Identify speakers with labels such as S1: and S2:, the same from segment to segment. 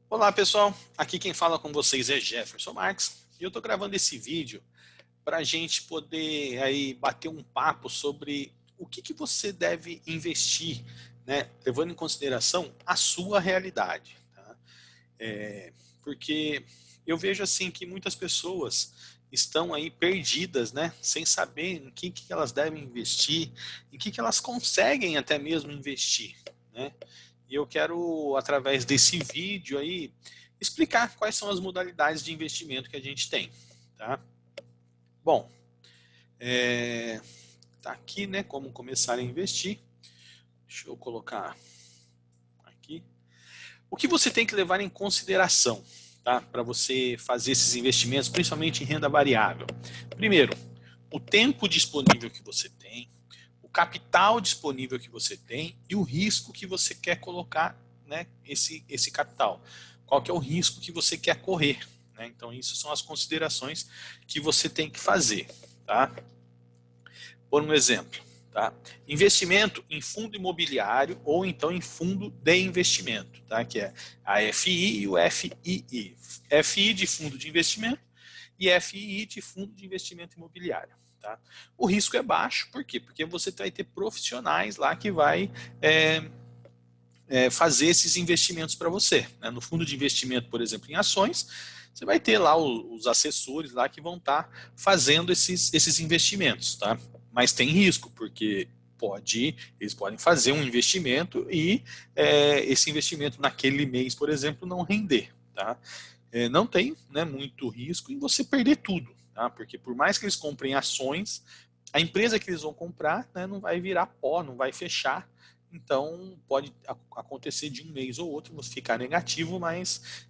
S1: Olá pessoal, aqui quem fala com vocês é Jefferson Marques e eu estou gravando esse vídeo para a gente poder aí bater um papo sobre o que você deve investir, né, levando em consideração a sua realidade. Tá? Porque eu vejo assim que muitas pessoas estão aí perdidas, né, sem saber em que elas devem investir, em que elas conseguem até mesmo investir, né? E eu quero, através desse vídeo aí, explicar quais são as modalidades de investimento que a gente tem. Tá? Bom, tá aqui, né, como começar a investir. Deixa eu colocar aqui. O que você tem que levar em consideração, tá, para você fazer esses investimentos, principalmente em renda variável? Primeiro, o tempo disponível que você tem, o capital disponível que você tem e o risco que você quer colocar, né, esse capital. Qual que é o risco que você quer correr? Né? Então, isso são as considerações que você tem que fazer. Tá? Por um exemplo, tá? Investimento em fundo imobiliário ou então em fundo de investimento, tá? Que é a FI e o FII. FI de fundo de investimento e FII de fundo de investimento imobiliário. Tá? O risco é baixo, por quê? Porque você vai ter profissionais lá que vai fazer esses investimentos para você. Né? No fundo de investimento, por exemplo, em ações, você vai ter lá os assessores lá que vão estar fazendo esses investimentos. Tá? Mas tem risco, porque eles podem fazer um investimento e esse investimento naquele mês, por exemplo, não render. Tá? Não tem, né, muito risco em você perder tudo, tá? Porque por mais que eles comprem ações, a empresa que eles vão comprar, né, não vai virar pó, não vai fechar. Então pode acontecer de um mês ou outro você ficar negativo, mas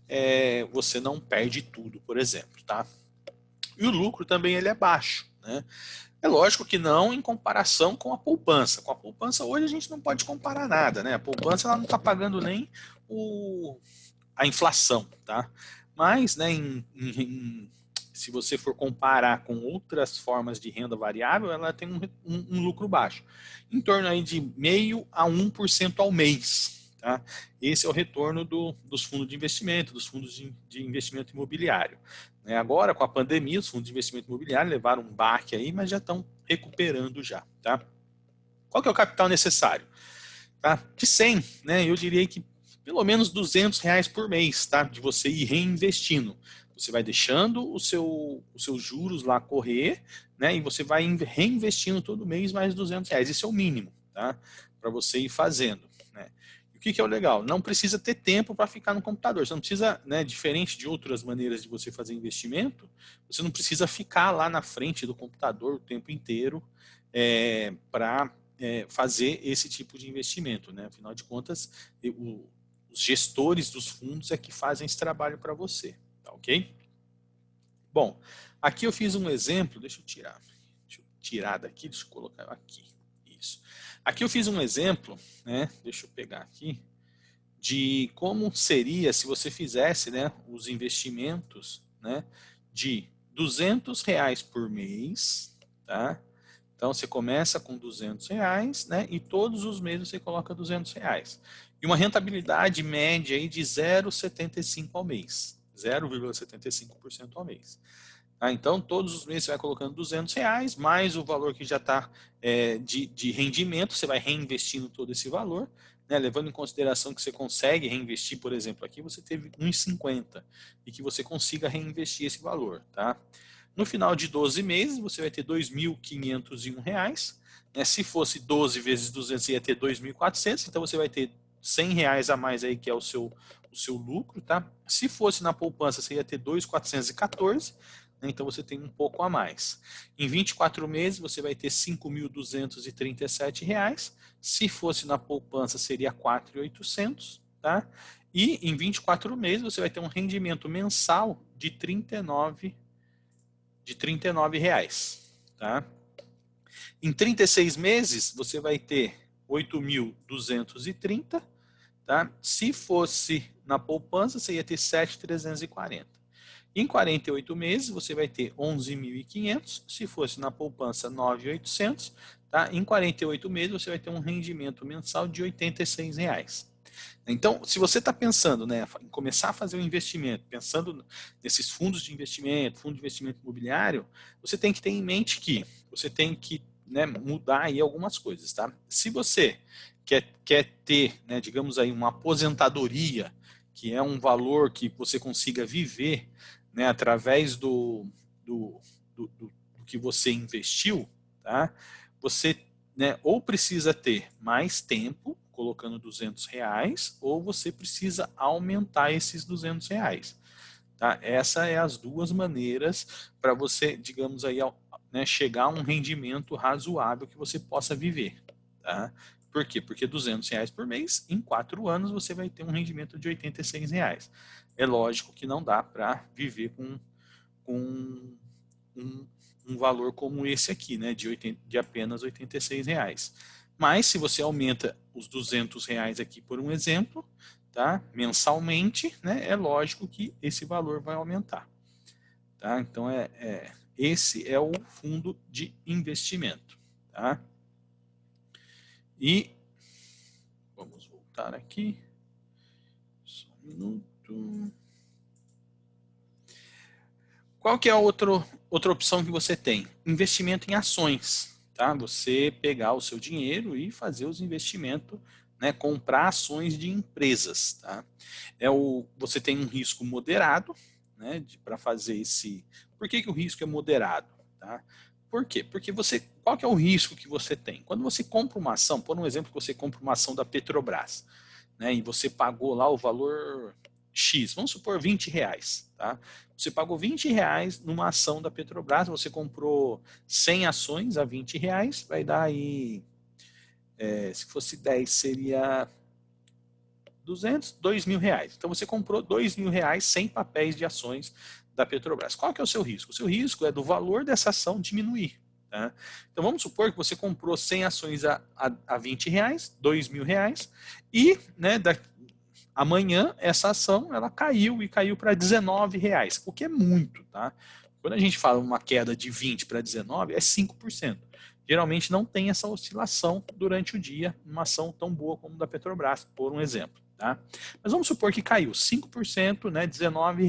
S1: você não perde tudo, por exemplo, tá? E o lucro também ele é baixo, né? É lógico que não em comparação com a poupança. Com a poupança hoje a gente não pode comparar nada, né? A poupança ela não está pagando nem a inflação, tá? Mas, né, se você for comparar com outras formas de renda variável, ela tem um lucro baixo, em torno aí de 0,5% a 1% ao mês. Tá? Esse é o retorno dos fundos de investimento, dos fundos de investimento imobiliário. Né? Agora, com a pandemia, os fundos de investimento imobiliário levaram um baque aí, mas já estão recuperando já. Tá? Qual que é o capital necessário? Tá? De 100, né? Eu diria que pelo menos R$ 200 por mês, tá? De você ir reinvestindo. Você vai deixando os seus juros lá correr, né? E você vai reinvestindo todo mês mais R$ 200. Esse é o mínimo, tá? Para você ir fazendo, né? E o que é o legal? Não precisa ter tempo para ficar no computador. Você não precisa, né? Diferente de outras maneiras de você fazer investimento, você não precisa ficar lá na frente do computador o tempo inteiro para fazer esse tipo de investimento, né? Afinal de contas, os gestores dos fundos é que fazem esse trabalho para você, tá ok? Bom, aqui eu fiz um exemplo, deixa eu tirar daqui, deixa eu colocar aqui, isso. Aqui eu fiz um exemplo, né? Deixa eu pegar aqui, de como seria se você fizesse, né, os investimentos, né, de R$ 200 por mês, tá? Então você começa com R$ 200, né? E todos os meses você coloca R$ 200. E uma rentabilidade média aí de 0,75 ao mês. 0,75% ao mês. Tá? Então, todos os meses você vai colocando R$ 200, mais o valor que já está de rendimento, você vai reinvestindo todo esse valor, né? Levando em consideração que você consegue reinvestir, por exemplo, aqui você teve 1,50 e que você consiga reinvestir esse valor. Tá? No final de 12 meses, você vai ter R$ 2.501. Né? Se fosse 12 vezes 200, você ia ter 2.400. Então, você vai ter R$ 100 a mais aí, que é o seu lucro. Tá? Se fosse na poupança, você ia ter 2.414. Né? Então, você tem um pouco a mais. Em 24 meses, você vai ter R$ 5.237. Se fosse na poupança, seria 4.800. Tá? E em 24 meses, você vai ter um rendimento mensal de R$ 39. Tá? Em 36 meses, você vai ter 8.230. Tá? Se fosse na poupança, você ia ter 7.340. Em 48 meses, você vai ter 11.500. Se fosse na poupança, 9.800. Tá? Em 48 meses, você vai ter um rendimento mensal de R$ 86. Então, se você está pensando, né, em começar a fazer um investimento, pensando nesses fundos de investimento, fundo de investimento imobiliário, você tem que ter em mente que você tem que, né, mudar aí algumas coisas, tá? Se você quer ter, né, digamos aí, uma aposentadoria, que é um valor que você consiga viver, né, através do que você investiu, tá? Você, né, ou precisa ter mais tempo, colocando R$ 200, ou você precisa aumentar esses R$ 200. Tá? Essas é as duas maneiras para você, digamos aí, né, chegar a um rendimento razoável que você possa viver. Tá? Por quê? Porque R$ 200 por mês, em 4 anos você vai ter um rendimento de R$ 86. É lógico que não dá para viver com um valor como esse aqui, né, de apenas R$ 86. Mas se você aumenta os R$ 200 aqui, por um exemplo, tá, mensalmente, né, é lógico que esse valor vai aumentar. Tá? Então, esse é o fundo de investimento. Tá? E vamos voltar aqui. Só um minuto. Qual que é a outra opção que você tem? Investimento em ações. Tá? Você pegar o seu dinheiro e fazer os investimentos, né, comprar ações de empresas. Tá? Você tem um risco moderado, né, para fazer esse... Por que o risco é moderado? Tá? Por quê? Porque qual que é o risco que você tem? Quando você compra uma ação, por um exemplo, que você compra uma ação da Petrobras, né, e você pagou lá o valor X, vamos supor R$ 20, tá? Você pagou R$ 20 numa ação da Petrobras, você comprou 100 ações a R$ 20, vai dar aí, se fosse 10 seria 200, R$ 2.000. Então você comprou R$ 2.000 sem papéis de ações da Petrobras. Qual que é o seu risco? O seu risco é do valor dessa ação diminuir. Tá? Então vamos supor que você comprou 100 ações a R$ 20, R$ 2.000, e, né, amanhã essa ação ela caiu para R$ 19, o que é muito, tá? Quando a gente fala uma queda de 20 para 19, é 5%. Geralmente não tem essa oscilação durante o dia, numa ação tão boa como da Petrobras, por um exemplo, tá? Mas vamos supor que caiu 5%, né, R$ 19.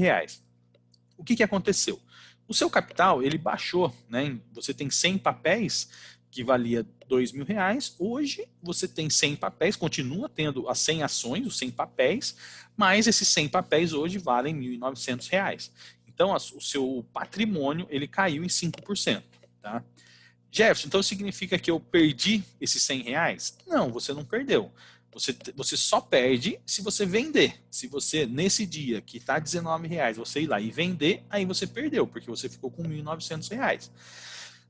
S1: O que aconteceu? O seu capital, ele baixou, né? Você tem 100 papéis que valia R$ 2.000, hoje você tem 100 papéis, continua tendo as 100 ações, os 100 papéis, mas esses 100 papéis hoje valem R$ 1.900. Então, o seu patrimônio, ele caiu em 5%. Tá? Jefferson, então significa que eu perdi esses R$ 100? Não, você não perdeu. Você só perde se você vender. Se você, nesse dia que está R$ 19, você ir lá e vender, aí você perdeu, porque você ficou com R$ 1.900.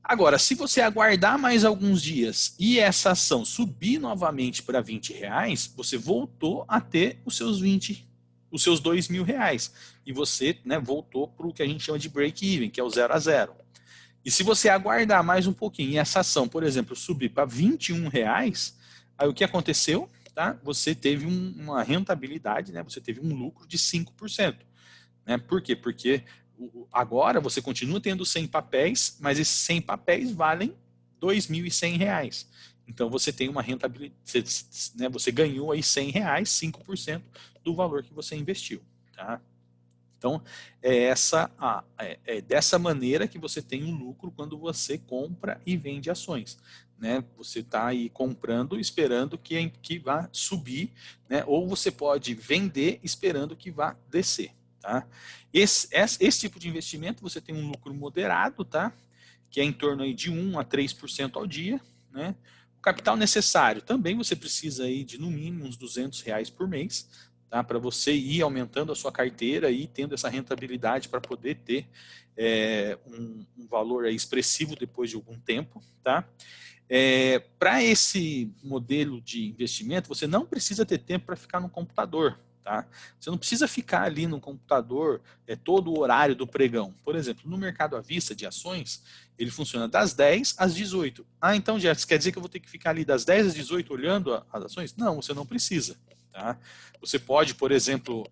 S1: Agora, se você aguardar mais alguns dias e essa ação subir novamente para R$ 20, você voltou a ter os seus R$ 2.000. E você, né, voltou para o que a gente chama de break-even, que é o 0 a 0. E se você aguardar mais um pouquinho e essa ação, por exemplo, subir para R$ 21, aí o que aconteceu? Tá? Você teve uma rentabilidade, né? Você teve um lucro de 5%. Né? Por quê? Porque agora você continua tendo 100 papéis, mas esses 100 papéis valem R$ 2.100. Então você tem uma rentabilidade, né? Você ganhou aí R$ 100, 5% do valor que você investiu. Tá? Então, é dessa maneira que você tem um lucro quando você compra e vende ações. Né? Você está aí comprando, esperando que vá subir, né? Ou você pode vender esperando que vá descer. Tá? Esse tipo de investimento você tem um lucro moderado, tá? Que é em torno aí de 1 a 3% ao dia. Né? O capital necessário também você precisa aí de no mínimo uns R$ 200 por mês. Tá, para você ir aumentando a sua carteira e tendo essa rentabilidade para poder ter um valor aí expressivo depois de algum tempo. Tá? Para esse modelo de investimento, você não precisa ter tempo para ficar no computador. Tá? Você não precisa ficar ali no computador todo o horário do pregão. Por exemplo, no mercado à vista de ações, ele funciona das 10 às 18. Ah, então, Jefferson, quer dizer que eu vou ter que ficar ali das 10 às 18 olhando as ações? Não, você não precisa. Tá? Você pode, por exemplo,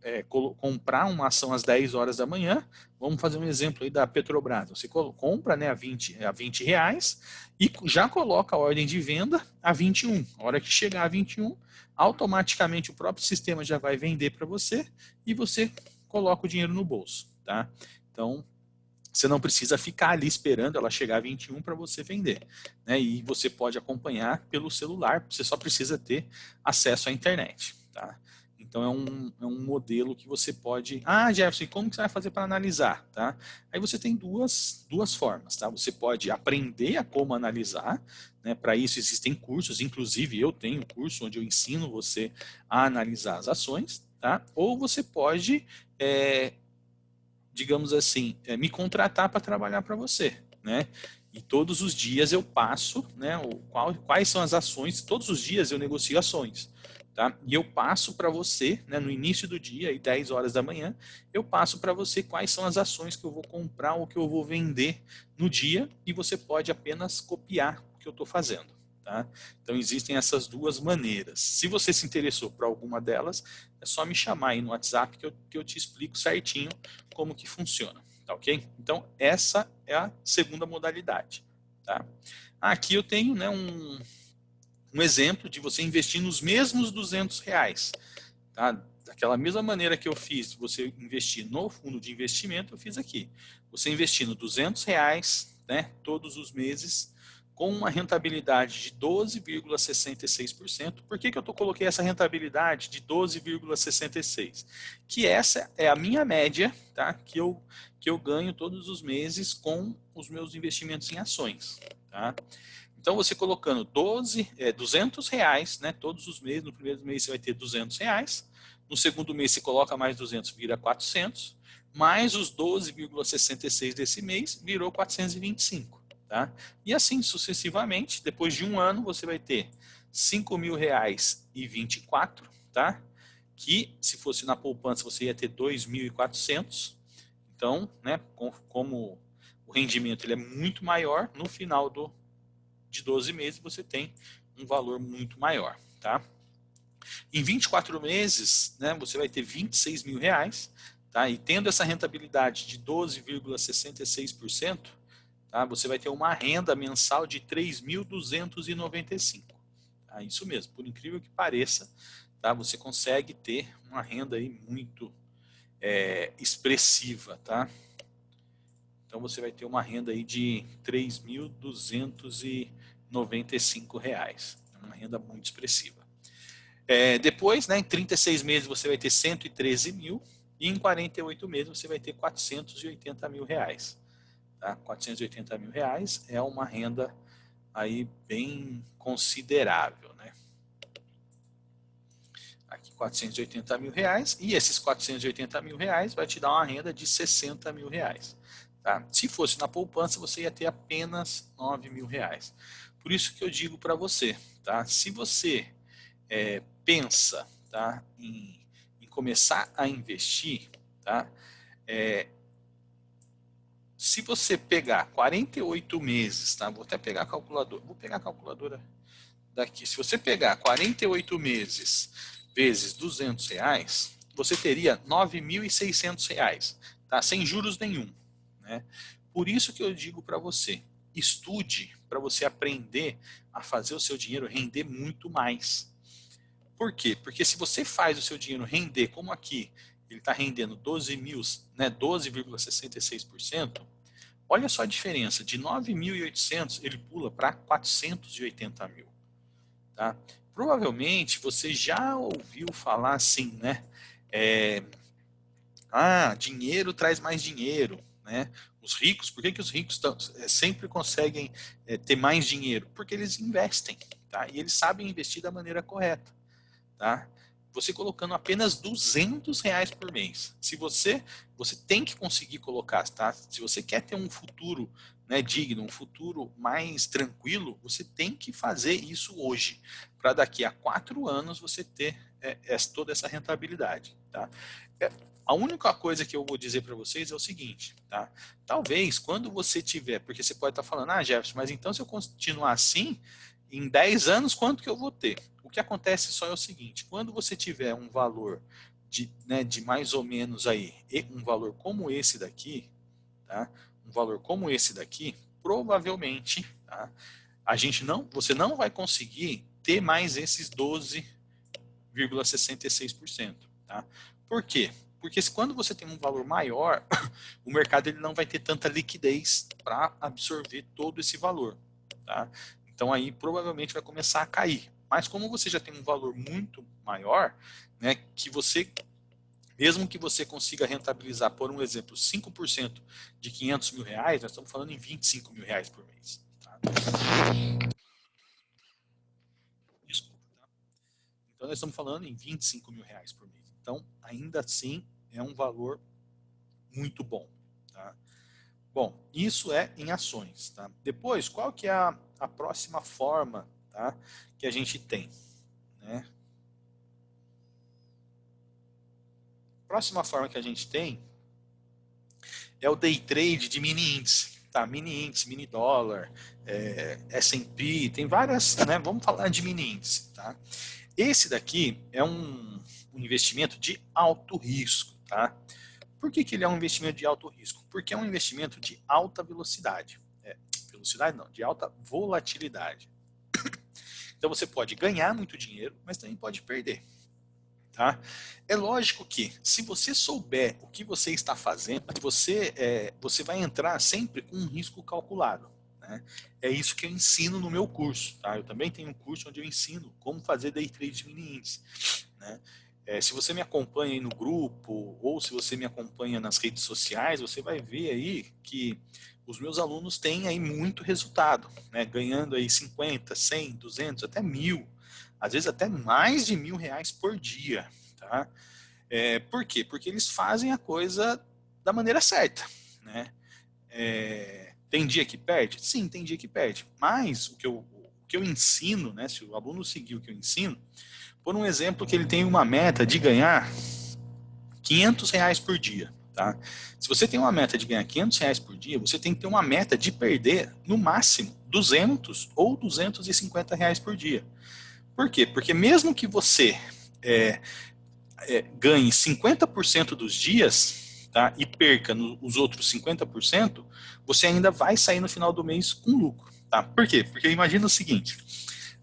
S1: comprar uma ação às 10 horas da manhã. Vamos fazer um exemplo aí da Petrobras. Você compra, né, a 20 reais e já coloca a ordem de venda a 21. A hora que chegar a 21, automaticamente o próprio sistema já vai vender para você e você coloca o dinheiro no bolso. Tá? Então, você não precisa ficar ali esperando ela chegar a 21 para você vender. Né? E você pode acompanhar pelo celular, você só precisa ter acesso à internet. Tá? Então é um modelo que você pode... Ah, Jefferson, como que você vai fazer para analisar? Tá? Aí você tem duas formas. Tá? Você pode aprender a como analisar. Né? Para isso existem cursos, inclusive eu tenho um curso onde eu ensino você a analisar as ações. Tá? Ou você pode... digamos assim, me contratar para trabalhar para você, né? E todos os dias eu passo, né? Quais são as ações? Todos os dias eu negocio ações, tá? E eu passo para você, né? No início do dia, às 10 horas da manhã, eu passo para você quais são as ações que eu vou comprar ou que eu vou vender no dia, e você pode apenas copiar o que eu estou fazendo. Tá? Então existem essas duas maneiras. Se você se interessou por alguma delas, é só me chamar aí no WhatsApp que eu te explico certinho como que funciona, tá ok? Então essa é a segunda modalidade. Tá? Aqui eu tenho, né, um exemplo de você investir nos mesmos R$ 200. Tá? Daquela mesma maneira que eu fiz, você investir no fundo de investimento, eu fiz aqui. Você investindo R$ 200, né, todos os meses, com uma rentabilidade de 12,66%. Por que eu coloquei essa rentabilidade de 12,66%? Que essa é a minha média, tá? que eu ganho todos os meses com os meus investimentos em ações. Tá? Então, você colocando R$ 200, né, todos os meses, no primeiro mês você vai ter R$ 200, no segundo mês você coloca mais 200, vira 400, mais os 12,66 desse mês, virou 425. Tá? E assim sucessivamente, depois de um ano, você vai ter R$ 5.000,24, tá? Que se fosse na poupança você ia ter 2.400. Então, né, como o rendimento ele é muito maior, no final de 12 meses você tem um valor muito maior. Tá? Em 24 meses, né, você vai ter R$ 26.000, tá? E tendo essa rentabilidade de 12,66%, tá? Você vai ter uma renda mensal de 3.295. Tá? Isso mesmo, por incrível que pareça, tá? Você consegue ter uma renda aí muito expressiva. Tá? Então você vai ter uma renda aí de R$ 3.295. Uma renda muito expressiva. Depois, né, em 36 meses você vai ter 113 mil e em 48 meses você vai ter R$ 480.000. Tá? R$ 480.000 é uma renda aí bem considerável, né? Aqui R$ 480.000 e esses R$ 480.000 vai te dar uma renda de R$ 60.000. Tá? Se fosse na poupança você ia ter apenas R$ 9.000. Por isso que eu digo para você, tá? Se você pensa, tá, em começar a investir, tá? Se você pegar 48 meses, tá? Vou até pegar a calculadora. Vou pegar a calculadora daqui. Se você pegar 48 meses vezes R$ 200, você teria R$ 9.600, tá? Sem juros nenhum, né? Por isso que eu digo para você, estude para você aprender a fazer o seu dinheiro render muito mais. Por quê? Porque se você faz o seu dinheiro render, como aqui, ele está rendendo 12 mil, né, 12,66%, olha só a diferença, de 9.800 ele pula para 480 mil. Tá? Provavelmente você já ouviu falar assim, né? Dinheiro traz mais dinheiro, né? Os ricos, por que os ricos sempre conseguem ter mais dinheiro? Porque eles investem, tá? E eles sabem investir da maneira correta. Tá? Você colocando apenas R$ 200 por mês. Se você tem que conseguir colocar, tá? Se você quer ter um futuro, né, digno, um futuro mais tranquilo, você tem que fazer isso hoje, para daqui a 4 anos você ter toda essa rentabilidade. Tá? A única coisa que eu vou dizer para vocês é o seguinte, tá? Talvez quando você tiver, porque você pode estar falando, Jefferson, mas então se eu continuar assim, em 10 anos, quanto que eu vou ter? O que acontece só é o seguinte, quando você tiver um valor de mais ou menos aí, um valor como esse daqui, tá? Um valor como esse daqui, provavelmente, tá? Você não vai conseguir ter mais esses 12,66%. Tá? Por quê? Porque quando você tem um valor maior, o mercado ele não vai ter tanta liquidez para absorver todo esse valor. Tá? Então aí provavelmente vai começar a cair. Mas como você já tem um valor muito maior, né, que você, mesmo que você consiga rentabilizar, por um exemplo, 5% de 500 mil reais, nós estamos falando em 25 mil reais por mês. Tá? Desculpa, tá? Então nós estamos falando em 25 mil reais por mês. Então ainda assim é um valor muito bom. Tá? Bom, isso é em ações. Tá? Depois, qual que é a próxima forma, tá, que a gente tem? Né? A próxima forma que a gente tem é o day trade de mini índice. Tá? Mini índice, mini dólar, S&P, tem várias, né? Vamos falar de mini índice. Tá? Esse daqui é um investimento de alto risco. Tá? Por que ele é um investimento de alto risco? Porque é um investimento de alta velocidade. Velocidade não, de alta volatilidade. Então você pode ganhar muito dinheiro, mas também pode perder. Tá? É lógico que, se você souber o que você está fazendo, você vai entrar sempre com um risco calculado. Né? É isso que eu ensino no meu curso. Tá? Eu também tenho um curso onde eu ensino como fazer day trade de mini índice. Né? Se você me acompanha aí no grupo, ou se você me acompanha nas redes sociais, você vai ver aí que os meus alunos têm aí muito resultado, né? Ganhando aí 50, 100, 200, até 1.000, às vezes até mais de R$ 1.000 por dia. Tá? Por quê? Porque eles fazem a coisa da maneira certa. Né? Tem dia que perde? Sim, tem dia que perde. Mas o que eu ensino, né, se o aluno seguir o que eu ensino, por um exemplo que ele tem uma meta de ganhar R$ 500 por dia. Tá? Se você tem uma meta de ganhar R$ 500 por dia, você tem que ter uma meta de perder, no máximo, 200 ou R$ 250 por dia. Por quê? Porque mesmo que você ganhe 50% dos dias, tá, e perca os outros 50%, você ainda vai sair no final do mês com lucro. Tá? Por quê? Porque imagina o seguinte,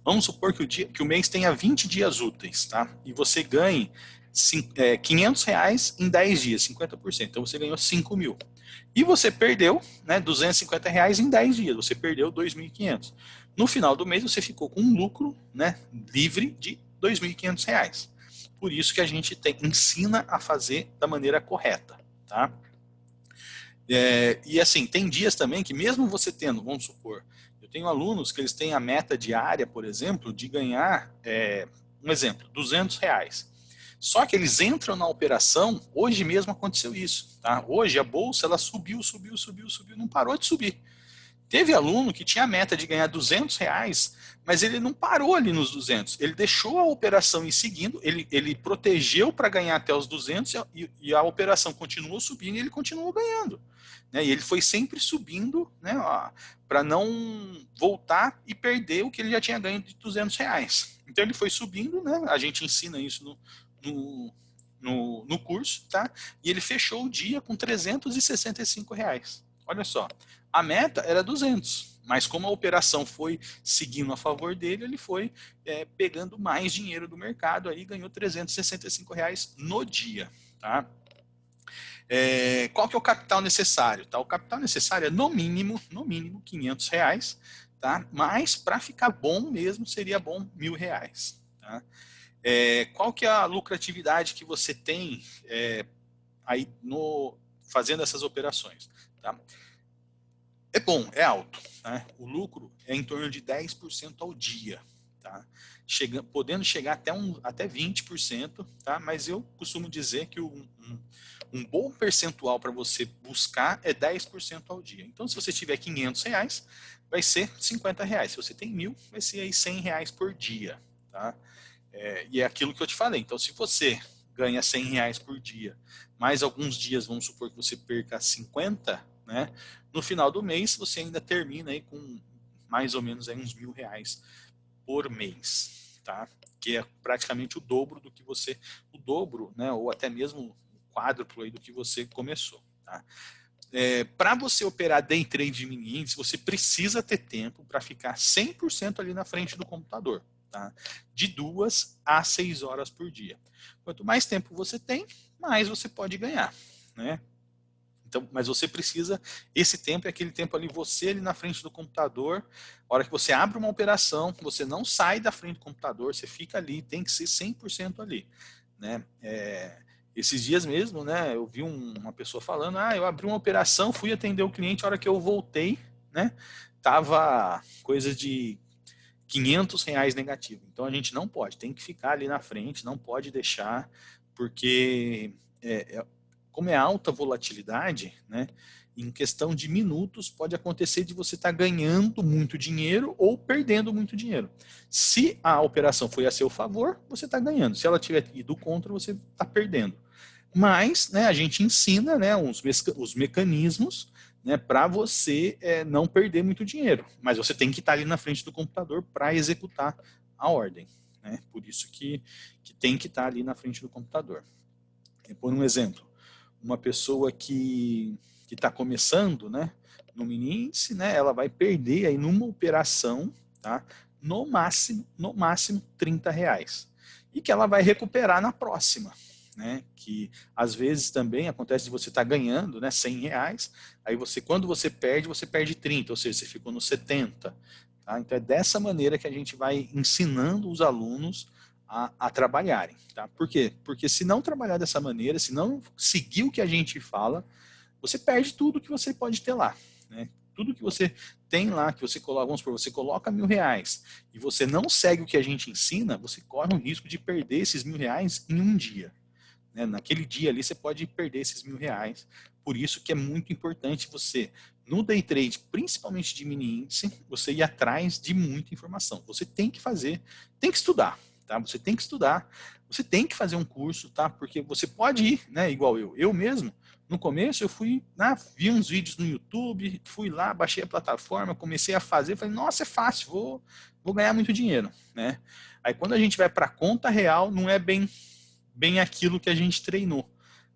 S1: vamos supor que o mês tenha 20 dias úteis, tá? E você ganhe R$ 500 em 10 dias, 50%. Então você ganhou 5 mil. E você perdeu, né, R$ 250 em 10 dias, você perdeu 2.500. No final do mês você ficou com um lucro, né, livre de R$ 2.500. Por isso que a gente ensina a fazer da maneira correta. Tá? E assim, tem dias também que mesmo você tendo, vamos supor, eu tenho alunos que eles têm a meta diária, por exemplo, de ganhar, um exemplo, R$ 200. Só que eles entram na operação, hoje mesmo aconteceu isso. Tá? Hoje a bolsa ela subiu, não parou de subir. Teve aluno que tinha a meta de ganhar R$ 200, mas ele não parou ali nos 200. Ele deixou a operação ir seguindo, ele protegeu para ganhar até os 200 e a operação continuou subindo e ele continuou ganhando. Né? E ele foi sempre subindo, né, para não voltar e perder o que ele já tinha ganho de R$ 200. Então ele foi subindo, né? A gente ensina isso no curso, tá? E ele fechou o dia com R$ 365. Olha só, a meta era 200, mas como a operação foi seguindo a favor dele, ele foi pegando mais dinheiro do mercado, aí ganhou R$ 365 no dia. Tá? Qual que é o capital necessário? Tá? O capital necessário é no mínimo R$ 500, tá? Mas para ficar bom mesmo, seria bom R$ 1.000. Tá? Qual que é a lucratividade que você tem aí fazendo essas operações? Tá? É bom, é alto. Né? O lucro é em torno de 10% ao dia. Tá? Podendo chegar até 20%, tá? Mas eu costumo dizer que um bom percentual para você buscar é 10% ao dia. Então, se você tiver R$ 500, vai ser R$ 50. Se você tem 1.000, vai ser aí R$ 100 por dia. Tá? E é aquilo que eu te falei. Então, se você ganha R$ 100 por dia, mais alguns dias, vamos supor que você perca 50, né? No final do mês, você ainda termina aí com mais ou menos aí uns R$ 1.000 por mês. tá? Que é praticamente o dobro do que você, o dobro, né, ou até mesmo o quádruplo aí do que você começou, tá? Para você operar day trade de mini índice, você precisa ter tempo para ficar 100% ali na frente do computador, tá? De 2 a 6 horas por dia. Quanto mais tempo você tem, mais você pode ganhar, né? Então, mas você precisa, esse tempo é aquele tempo ali, você ali na frente do computador, a hora que você abre uma operação, você não sai da frente do computador, você fica ali, tem que ser 100% ali, né? Esses dias mesmo, né, eu vi uma pessoa falando, eu abri uma operação, fui atender o cliente, a hora que eu voltei, né, tava coisa de R$ 500 negativo. Então a gente não pode, tem que ficar ali na frente, não pode deixar, porque como é alta volatilidade, né, em questão de minutos pode acontecer de você estar ganhando muito dinheiro ou perdendo muito dinheiro. Se a operação foi a seu favor, você está ganhando. Se ela tiver ido contra, você está perdendo. Mas, né, a gente ensina, né, os mecanismos, né, para você não perder muito dinheiro. Mas você tem que estar ali na frente do computador para executar a ordem, né? Por isso que tem que estar ali na frente do computador. Por um exemplo, uma pessoa que está começando, né, no mini índice, né, ela vai perder aí numa operação, tá, no máximo R$ 30, e que ela vai recuperar na próxima, né, que às vezes também acontece de você estar ganhando, né, R$ 100, aí você, quando você perde 30, ou seja, você ficou no 70, tá? Então é dessa maneira que a gente vai ensinando os alunos a trabalharem, tá? Por quê? Porque se não trabalhar dessa maneira, se não seguir o que a gente fala, você perde tudo que você pode ter lá, né? Tudo que você tem lá, que você coloca, vamos supor, você coloca R$ 1.000 e você não segue o que a gente ensina, você corre o risco de perder esses R$ 1.000 em um dia, né? Naquele dia ali você pode perder esses R$ 1.000. Por isso que é muito importante você, no day trade, principalmente de mini índice, você ir atrás de muita informação. Você tem que fazer, tem que estudar, tá? Você tem que estudar, você tem que fazer um curso, tá? Porque você pode ir, né? Igual eu mesmo, no começo eu fui, vi uns vídeos no YouTube, fui lá, baixei a plataforma, comecei a fazer, falei, nossa, é fácil, vou ganhar muito dinheiro, né? Aí quando a gente vai para a conta real, não é bem aquilo que a gente treinou,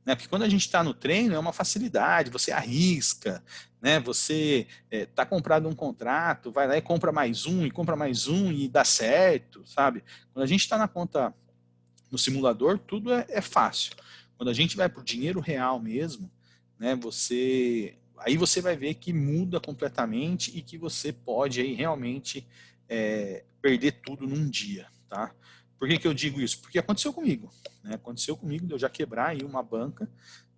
S1: né? Porque quando a gente está no treino é uma facilidade, você arrisca, né? Você tá comprado um contrato, vai lá e compra mais um e dá certo, sabe? Quando a gente está na conta no simulador, tudo é fácil. Quando a gente vai para o dinheiro real mesmo, né? Aí você vai ver que muda completamente e que você pode aí realmente perder tudo num dia, tá? Por que eu digo isso? Porque aconteceu comigo, né? Aconteceu comigo de eu já quebrar aí uma banca,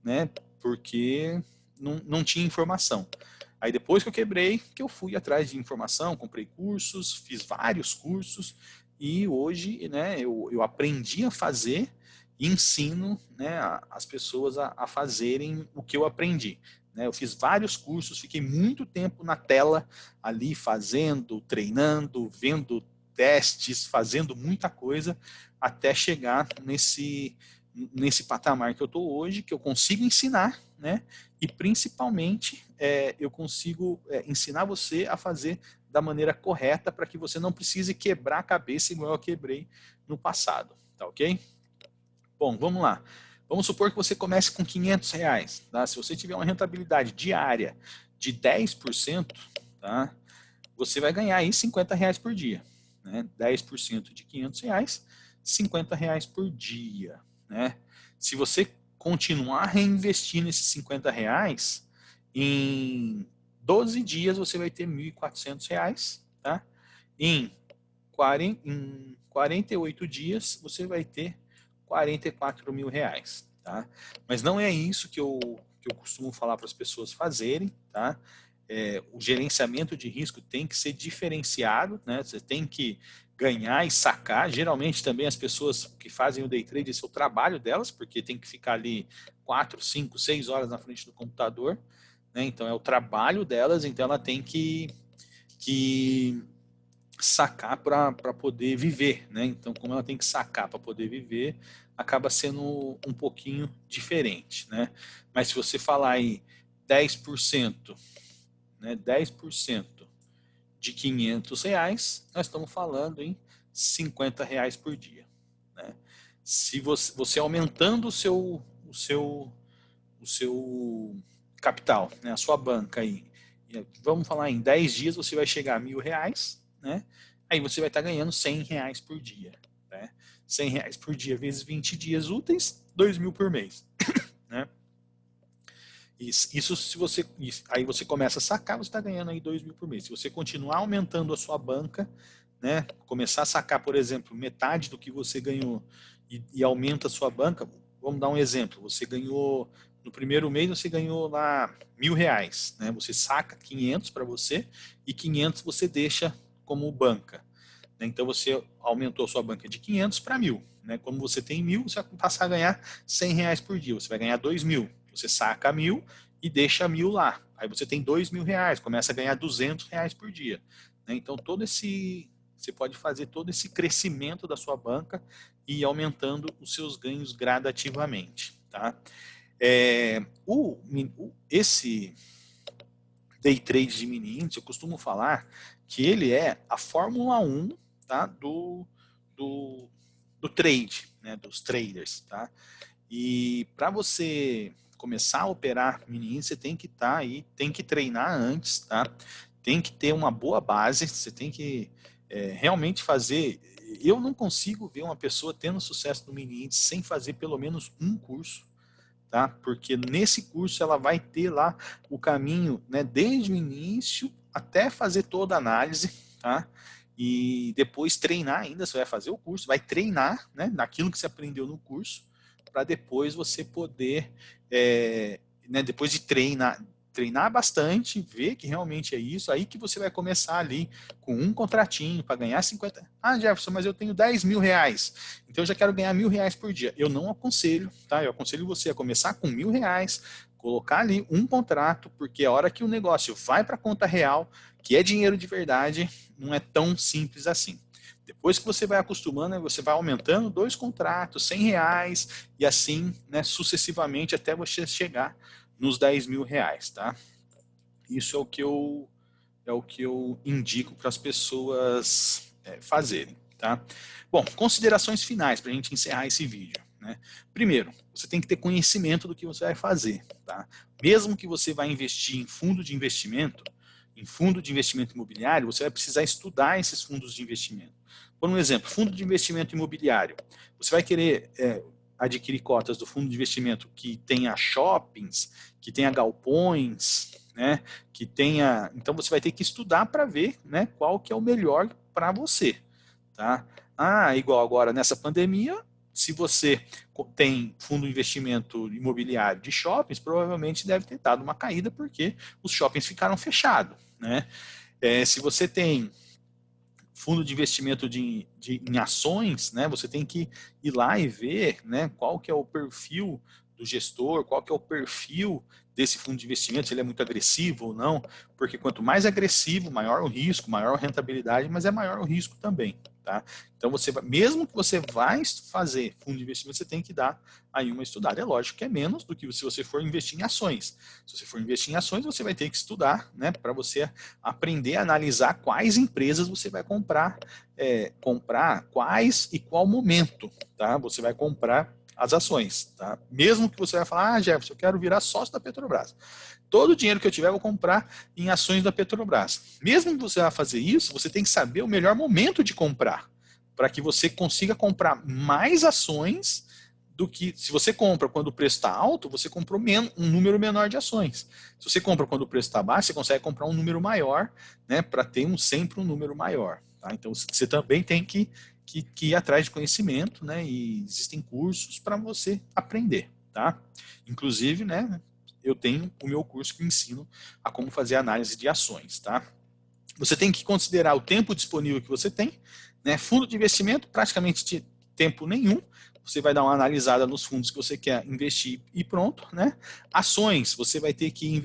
S1: né? Porque não tinha informação. Aí depois que eu quebrei, que eu fui atrás de informação, comprei cursos, fiz vários cursos e hoje, né, eu aprendi a fazer e ensino, né, as pessoas a fazerem o que eu aprendi. Né? Eu fiz vários cursos, fiquei muito tempo na tela ali fazendo, treinando, vendo testes, fazendo muita coisa até chegar nesse patamar que eu estou hoje, que eu consigo ensinar, né? E principalmente eu consigo ensinar você a fazer da maneira correta para que você não precise quebrar a cabeça igual eu quebrei no passado, tá ok? Bom, vamos lá. Vamos supor que você comece com R$ 500, tá? Se você tiver uma rentabilidade diária de 10%, tá? Você vai ganhar aí R$ 50 por dia, né? 10% de R$ 500, R$ 50 por dia, né? Se você continuar reinvestindo esses R$ 50, em 12 dias você vai ter R$ 1.400, tá? Em 48 dias você vai ter R$ 44.000, tá? Mas não é isso que eu costumo falar para as pessoas fazerem, tá? O gerenciamento de risco tem que ser diferenciado, né? Você tem que ganhar e sacar. Geralmente também as pessoas que fazem o day trade, esse é o trabalho delas, porque tem que ficar ali 4, 5, 6 horas na frente do computador, né? Então é o trabalho delas, então ela tem que sacar para poder viver, né? Então, como ela tem que sacar para poder viver, acaba sendo um pouquinho diferente, né? Mas se você falar aí 10%, né? 10% de R$ 500, nós estamos falando em R$ 50 por dia. Né? Se você aumentando o seu capital, né, a sua banca aí, vamos falar em 10 dias você vai chegar a R$ 1.000, né? Aí você vai estar ganhando R$ 100 por dia. Né? R$ 100 por dia vezes 20 dias úteis, 2.000 por mês. Né? Isso se você, aí você começa a sacar, você está ganhando aí 2.000 por mês. Se você continuar aumentando a sua banca, né, começar a sacar, por exemplo, metade do que você ganhou e aumenta a sua banca, vamos dar um exemplo, você ganhou, no primeiro mês você ganhou lá R$ 1.000, né, você saca 500 para você e 500 você deixa como banca. Né, então você aumentou a sua banca de 500 para 1.000. Né, como você tem 1.000, você vai passar a ganhar R$ 100 por dia, você vai ganhar 2.000. Você saca 1.000 e deixa 1.000 lá. Aí você tem R$ 2.000, começa a ganhar R$ 200 por dia. Né? Então você pode fazer todo esse crescimento da sua banca e ir aumentando os seus ganhos gradativamente. Tá? Esse day trade de mini índice, eu costumo falar que ele é a Fórmula 1, tá? do trade, né? Dos traders. Tá? E para você começar a operar mini índice, você tem que estar aí, tem que treinar antes, tá? Tem que ter uma boa base, você tem que realmente fazer. Eu não consigo ver uma pessoa tendo sucesso no mini índice sem fazer pelo menos um curso, tá? Porque nesse curso ela vai ter lá o caminho, né, desde o início até fazer toda a análise, tá? E depois treinar ainda, você vai fazer o curso, vai treinar, né, naquilo que você aprendeu no curso, para depois você poder, né, depois de treinar bastante, ver que realmente é isso, aí que você vai começar ali com um contratinho para ganhar 50. Ah, Jefferson, mas eu tenho R$ 10.000, então eu já quero ganhar R$ 1.000 por dia. Eu não aconselho, tá? Eu aconselho você a começar com R$ 1.000, colocar ali um contrato, porque a hora que o negócio vai para a conta real, que é dinheiro de verdade, não é tão simples assim. Depois que você vai acostumando, você vai aumentando 2 contratos, R$ 100, e assim, né, sucessivamente, até você chegar nos R$ 10.000, tá? Isso é o que eu indico para as pessoas fazerem, tá? Bom, considerações finais para a gente encerrar esse vídeo. Né? Primeiro, você tem que ter conhecimento do que você vai fazer, tá? Mesmo que você vai investir em fundo de investimento imobiliário, você vai precisar estudar esses fundos de investimento. Por um exemplo, fundo de investimento imobiliário. Você vai querer adquirir cotas do fundo de investimento que tenha shoppings, que tenha galpões, né, que tenha... Então você vai ter que estudar para ver, né, qual que é o melhor para você. Tá? Igual agora nessa pandemia, se você tem fundo de investimento imobiliário de shoppings, provavelmente deve ter dado uma caída porque os shoppings ficaram fechados. Né? Se você tem fundo de investimento em ações, né, você tem que ir lá e ver, né, qual que é o perfil do gestor, qual que é o perfil desse fundo de investimento, se ele é muito agressivo ou não, porque quanto mais agressivo, maior o risco, maior a rentabilidade, mas é maior o risco também. Tá? Então, mesmo que você vai fazer fundo de investimento, você tem que dar aí uma estudada. É lógico que é menos do que se você for investir em ações. Se você for investir em ações, você vai ter que estudar, né, para você aprender a analisar quais empresas você vai comprar quais e qual momento, tá? Você vai comprar as ações, tá? Mesmo que você vai falar, Jefferson, eu quero virar sócio da Petrobras. Todo o dinheiro que eu tiver, eu vou comprar em ações da Petrobras. Mesmo que você vá fazer isso, você tem que saber o melhor momento de comprar, para que você consiga comprar mais ações do que... Se você compra quando o preço está alto, você comprou um número menor de ações. Se você compra quando o preço está baixo, você consegue comprar um número maior, né, para ter sempre um número maior. Tá? Então, você também tem que ir atrás de conhecimento, né, e existem cursos para você aprender. Tá? Inclusive, né, eu tenho o meu curso que ensino a como fazer análise de ações, tá? Você tem que considerar o tempo disponível que você tem, né? Fundo de investimento, praticamente tempo nenhum. Você vai dar uma analisada nos fundos que você quer investir e pronto, né? Ações, você vai ter que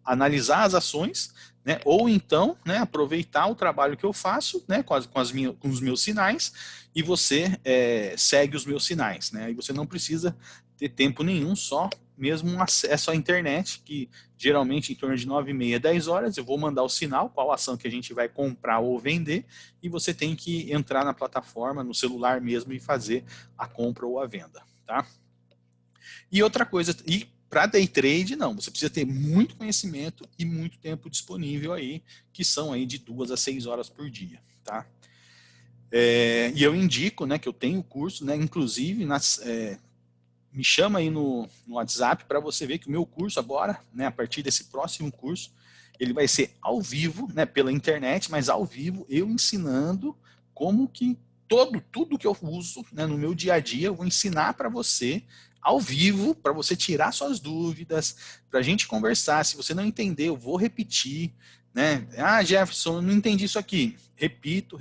S1: analisar as ações, né? Ou então, né, aproveitar o trabalho que eu faço, né, com os meus sinais, e você segue os meus sinais, né? E você não precisa ter tempo nenhum, só mesmo um acesso à internet, que geralmente em torno de 9h30, 10 horas, eu vou mandar o sinal, qual ação que a gente vai comprar ou vender, e você tem que entrar na plataforma, no celular mesmo, e fazer a compra ou a venda, tá? E outra coisa, e para day trade, não, você precisa ter muito conhecimento e muito tempo disponível aí, que são aí de 2 a 6 horas por dia, tá? E eu indico, né, que eu tenho curso, né, inclusive me chama aí no WhatsApp para você ver que o meu curso agora, né, a partir desse próximo curso, ele vai ser ao vivo, né, pela internet, mas ao vivo, eu ensinando como que tudo que eu uso, né, no meu dia a dia, eu vou ensinar para você ao vivo, para você tirar suas dúvidas, para a gente conversar. Se você não entender, eu vou repetir, né? Ah, Jefferson, eu não entendi isso aqui. Repito,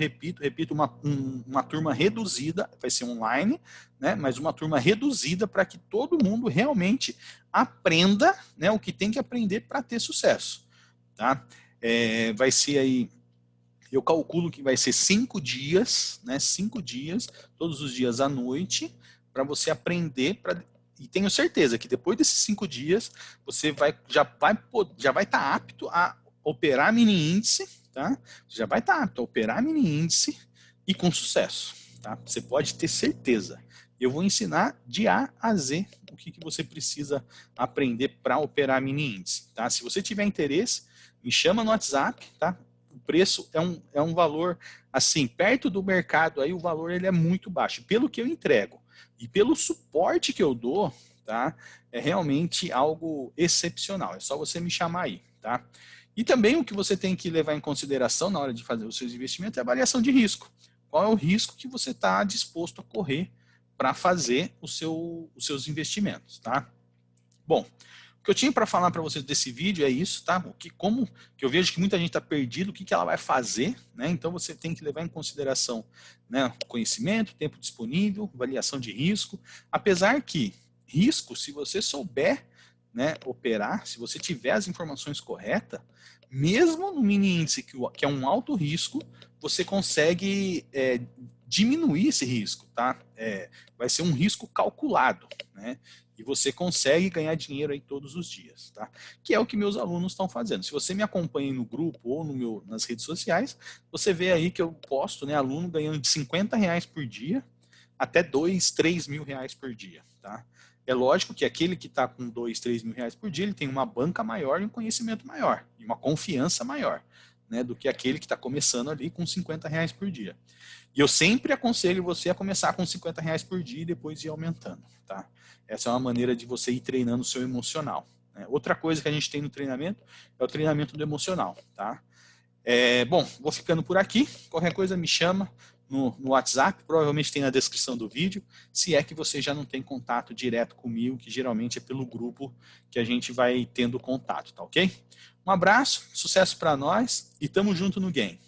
S1: uma turma reduzida, vai ser online, né? Mas uma turma reduzida para que todo mundo realmente aprenda, né, o que tem que aprender para ter sucesso, tá? Vai ser aí, eu calculo que vai ser 5 dias, né? 5 dias, todos os dias à noite, para você aprender, e tenho certeza que depois desses 5 dias, você já vai estar apto a operar mini índice, tá? Já vai estar apto a operar mini índice e com sucesso, tá? Você pode ter certeza. Eu vou ensinar de A a Z o que você precisa aprender para operar mini índice, tá? Se você tiver interesse, me chama no WhatsApp, tá? O preço é um valor, assim, perto do mercado, aí o valor ele é muito baixo. Pelo que eu entrego e pelo suporte que eu dou, tá? É realmente algo excepcional. É só você me chamar aí, tá? E também o que você tem que levar em consideração na hora de fazer os seus investimentos é a avaliação de risco. Qual é o risco que você está disposto a correr para fazer os seus investimentos, tá? Bom, o que eu tinha para falar para vocês desse vídeo é isso, tá? Como que eu vejo que muita gente está perdido, o que ela vai fazer, né? Então você tem que levar em consideração, né, conhecimento, tempo disponível, avaliação de risco. Apesar que risco, se você souber, né, operar, se você tiver as informações corretas, mesmo no mini índice que é um alto risco, você consegue diminuir esse risco, tá? Vai ser um risco calculado, né? E você consegue ganhar dinheiro aí todos os dias, tá? Que é o que meus alunos estão fazendo. Se você me acompanha no grupo ou nas redes sociais, você vê aí que eu posto, né, aluno ganhando de R$50 por dia até 2, 3 mil reais por dia, tá? É lógico que aquele que está com 2, 3 mil reais por dia, ele tem uma banca maior e um conhecimento maior, e uma confiança maior, né, do que aquele que está começando ali com R$50 por dia. E eu sempre aconselho você a começar com R$50 por dia e depois ir aumentando, tá? Essa é uma maneira de você ir treinando o seu emocional, né? Outra coisa que a gente tem no treinamento é o treinamento do emocional, tá? Bom, vou ficando por aqui. Qualquer coisa me chama no WhatsApp, provavelmente tem na descrição do vídeo, se é que você já não tem contato direto comigo, que geralmente é pelo grupo que a gente vai tendo contato, tá ok? Um abraço, sucesso para nós e tamo junto no game.